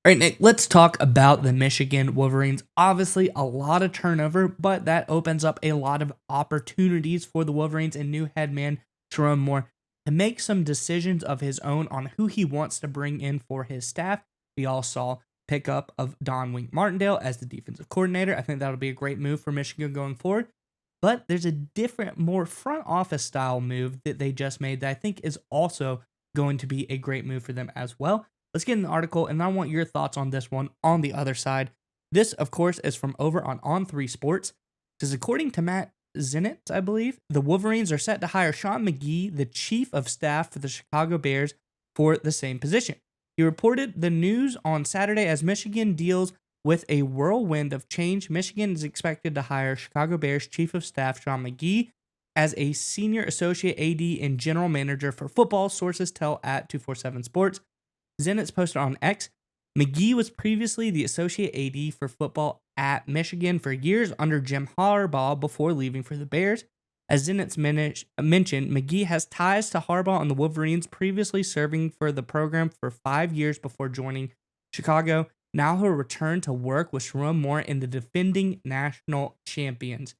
All right, Nick, let's talk about the Michigan Wolverines. Obviously, a lot of turnover, but that opens up a lot of opportunities for the Wolverines and new head man, Jerome Moore, to make some decisions of his own on who he wants to bring in for his staff. We all saw pickup of Don Wink Martindale as the defensive coordinator. I think that'll be a great move for Michigan going forward. But there's a different, more front office style move that they just made that I think is also going to be a great move for them as well. Let's get in the article, and I want your thoughts on this one on the other side. This, of course, is from over on 3 Sports. It says, according to Matt Zenit, I believe, the Wolverines are set to hire Sean McGee, the chief of staff for the Chicago Bears, for the same position. He reported the news on Saturday as Michigan deals with a whirlwind of change. Michigan is expected to hire Chicago Bears chief of staff Sean McGee as a senior associate AD and general manager for football, sources tell at 247 Sports. Zenitz posted on X, McGee was previously the associate AD for football at Michigan for years under Jim Harbaugh before leaving for the Bears. As Zenitz mentioned, McGee has ties to Harbaugh and the Wolverines, previously serving for the program for 5 years before joining Chicago. Now he'll return to work with Jerome Moore and the defending national champions.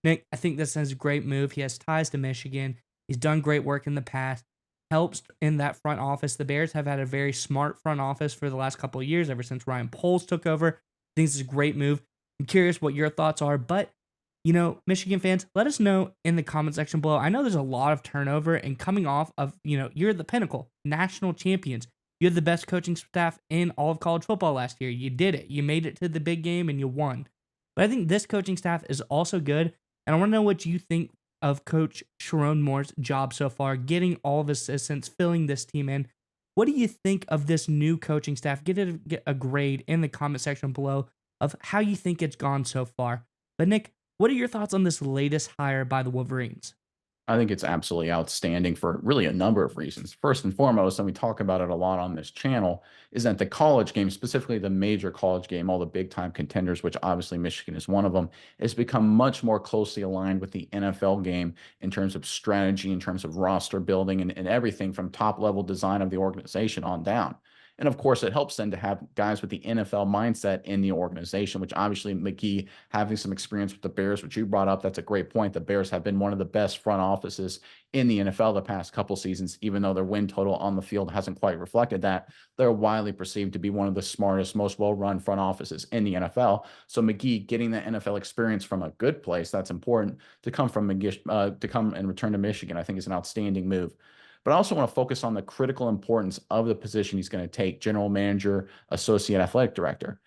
Nick, I think this is a great move. He has ties to Michigan. He's done great work in the past. Helps in that front office. The Bears have had a very smart front office for the last couple of years, ever since Ryan Poles took over. I think this is a great move. I'm curious what your thoughts are, but Michigan fans, let us know in the comment section below. I know there's a lot of turnover, and coming off of, you're the pinnacle, national champions. You had the best coaching staff in all of college football last year. You did it. You made it to the big game and you won. But I think this coaching staff is also good, and I want to know what you think of Coach Sharon Moore's job so far, getting all of his assistants, filling this team in. What do you think of this new coaching staff? Get a grade in the comment section below of how you think it's gone so far. But Nick, what are your thoughts on this latest hire by the Wolverines? I think it's absolutely outstanding for really a number of reasons. First and foremost, and we talk about it a lot on this channel, is that the college game, specifically the major college game, all the big time contenders, which obviously Michigan is one of them, has become much more closely aligned with the NFL game in terms of strategy, in terms of roster building, and everything from top level design of the organization on down. And of course, it helps then to have guys with the NFL mindset in the organization, which obviously McGee having some experience with the Bears, which you brought up, that's a great point. The Bears have been one of the best front offices in the NFL the past couple seasons, even though their win total on the field hasn't quite reflected that. They're widely perceived to be one of the smartest, most well-run front offices in the NFL. So McGee getting the NFL experience from a good place, that's important to come from McGee, to come and return to Michigan, I think is an outstanding move. But I also want to focus on the critical importance of the position he's going to take, general manager, associate athletic director.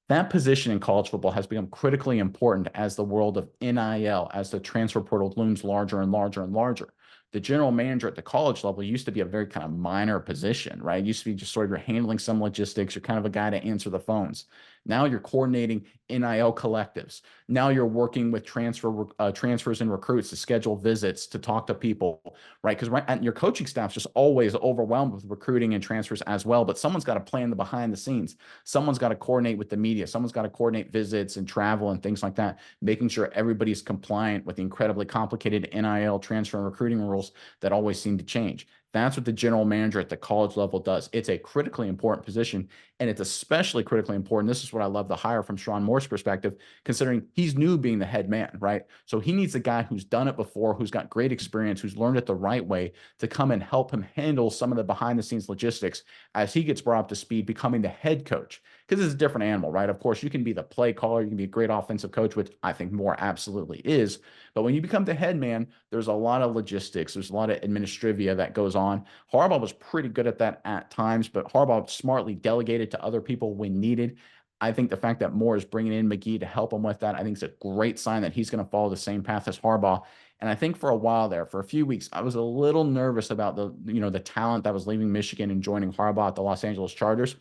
That position in college football has become critically important as the world of NIL, as the transfer portal looms larger and larger and larger. The general manager at the college level used to be a very kind of minor position, right? It used to be just sort of you're handling some logistics, you're kind of a guy to answer the phones. Now you're coordinating NIL collectives. Now you're working with transfers and recruits to schedule visits to talk to people, right? Because and your coaching staff's just always overwhelmed with recruiting and transfers as well. But someone's got to plan the behind the scenes. Someone's got to coordinate with the media. Someone's got to coordinate visits and travel and things like that, making sure everybody's compliant with the incredibly complicated NIL transfer and recruiting rules that always seem to change. That's what the general manager at the college level does. It's a critically important position, and it's especially critically important. This is what I love the hire from Sean Moore's perspective, considering he's new being the head man, right? So he needs a guy who's done it before, who's got great experience, who's learned it the right way to come and help him handle some of the behind the scenes logistics as he gets brought up to speed, becoming the head coach. Because it's a different animal, right? Of course, you can be the play caller, you can be a great offensive coach, which I think Moore absolutely is. But when you become the head man, there's a lot of logistics, there's a lot of administrivia that goes on. Harbaugh was pretty good at that at times, but Harbaugh smartly delegated to other people when needed. I think the fact that Moore is bringing in McGee to help him with that, I think is a great sign that he's going to follow the same path as Harbaugh. And I think for a while there, for a few weeks, I was a little nervous about the talent that was leaving Michigan and joining Harbaugh at the Los Angeles Chargers.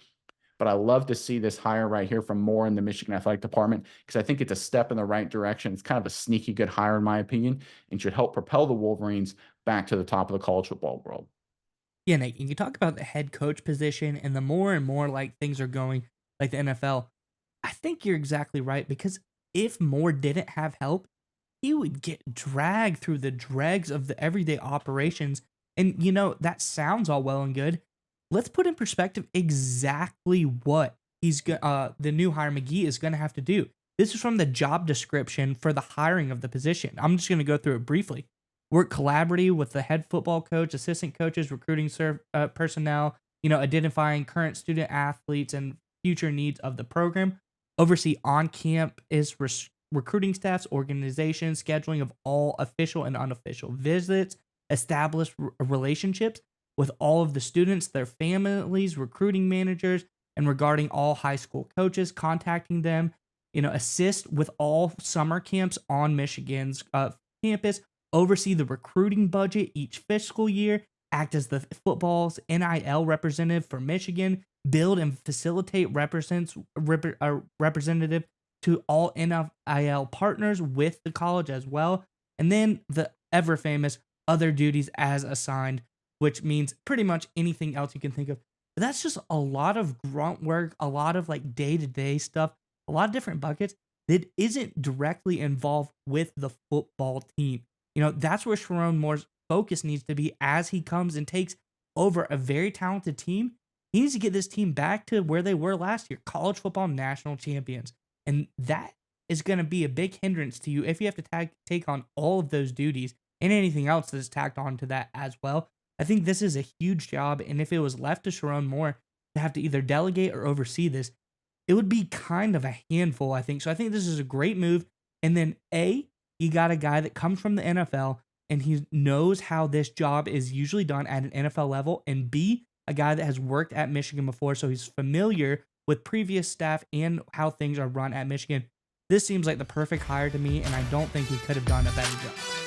But I love to see this hire right here from Moore in the Michigan Athletic Department because I think it's a step in the right direction. It's kind of a sneaky good hire, in my opinion, and should help propel the Wolverines back to the top of the college football world. Yeah, Nick, you talk about the head coach position, and the more and more like things are going, like the NFL. I think you're exactly right because if Moore didn't have help, he would get dragged through the dregs of the everyday operations. And that sounds all well and good. Let's put in perspective exactly what the new hire McGee is going to have to do. This is from the job description for the hiring of the position. I'm just going to go through it briefly. Work collaboratively with the head football coach, assistant coaches, recruiting personnel, identifying current student athletes and future needs of the program. Oversee on-campus recruiting staffs, organization, scheduling of all official and unofficial visits, establish relationships with all of the students, their families, recruiting managers, and regarding all high school coaches, contacting them, assist with all summer camps on Michigan's campus, oversee the recruiting budget each fiscal year, act as the football's NIL representative for Michigan, build and facilitate representative to all NIL partners with the college as well. And then the ever famous other duties as assigned, which means pretty much anything else you can think of. But that's just a lot of grunt work, a lot of like day to day stuff, a lot of different buckets that isn't directly involved with the football team. That's where Sharon Moore's focus needs to be as he comes and takes over a very talented team. He needs to get this team back to where they were last year, college football national champions. And that is going to be a big hindrance to you if you have to take on all of those duties and anything else that's tacked on to that as well. I think this is a huge job. And if it was left to Sharon Moore to have to either delegate or oversee this, it would be kind of a handful, I think. So I think this is a great move. And then you got a guy that comes from the NFL and he knows how this job is usually done at an NFL level. And B, a guy that has worked at Michigan before, so he's familiar with previous staff and how things are run at Michigan. This seems like the perfect hire to me, and I don't think he could have done a better job.